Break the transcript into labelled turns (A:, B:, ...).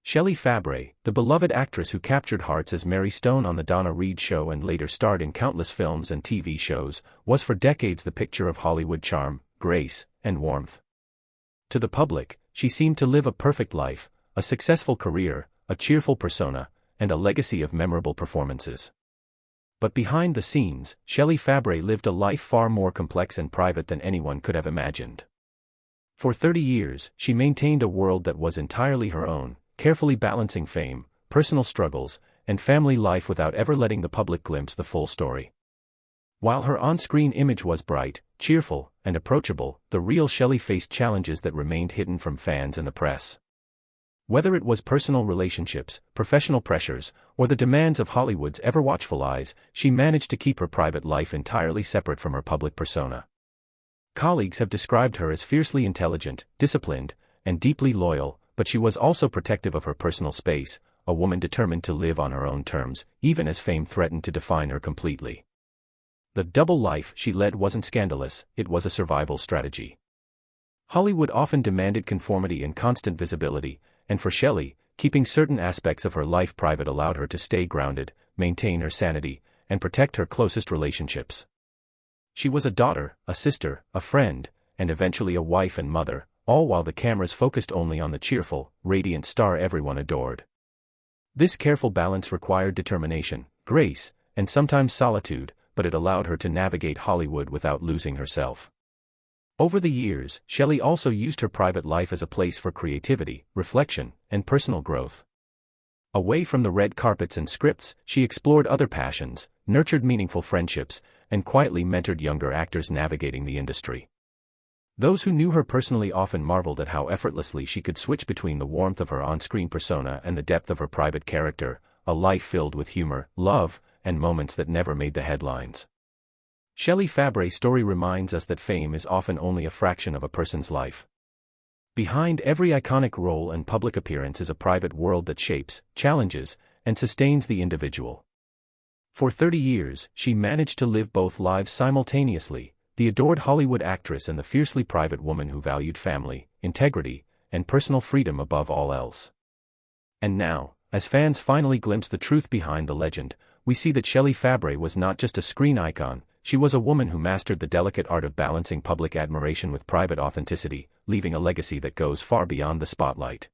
A: Shelley Fabares, the beloved actress who captured hearts as Mary Stone on The Donna Reed Show and later starred in countless films and TV shows, was for decades the picture of Hollywood charm, grace, and warmth. To the public, she seemed to live a perfect life, a successful career, a cheerful persona, and a legacy of memorable performances. But behind the scenes, Shelley Fabares lived a life far more complex and private than anyone could have imagined. For 30 years, she maintained a world that was entirely her own, carefully balancing fame, personal struggles, and family life without ever letting the public glimpse the full story. While her on-screen image was bright, cheerful, and approachable, the real Shelley faced challenges that remained hidden from fans and the press. Whether it was personal relationships, professional pressures, or the demands of Hollywood's ever-watchful eyes, she managed to keep her private life entirely separate from her public persona. Colleagues have described her as fiercely intelligent, disciplined, and deeply loyal, but she was also protective of her personal space, a woman determined to live on her own terms, even as fame threatened to define her completely. The double life she led wasn't scandalous, it was a survival strategy. Hollywood often demanded conformity and constant visibility, and for Shelley, keeping certain aspects of her life private allowed her to stay grounded, maintain her sanity, and protect her closest relationships. She was a daughter, a sister, a friend, and eventually a wife and mother, all while the cameras focused only on the cheerful, radiant star everyone adored. This careful balance required determination, grace, and sometimes solitude, but it allowed her to navigate Hollywood without losing herself. Over the years, Shelley also used her private life as a place for creativity, reflection, and personal growth. Away from the red carpets and scripts, she explored other passions, nurtured meaningful friendships, and quietly mentored younger actors navigating the industry. Those who knew her personally often marveled at how effortlessly she could switch between the warmth of her on-screen persona and the depth of her private character, a life filled with humor, love, and moments that never made the headlines. Shelley Fabares' story reminds us that fame is often only a fraction of a person's life. Behind every iconic role and public appearance is a private world that shapes, challenges, and sustains the individual. For 30 years, she managed to live both lives simultaneously, the adored Hollywood actress and the fiercely private woman who valued family, integrity, and personal freedom above all else. And now, as fans finally glimpse the truth behind the legend, we see that Shelley Fabares was not just a screen icon, she was a woman who mastered the delicate art of balancing public admiration with private authenticity, leaving a legacy that goes far beyond the spotlight.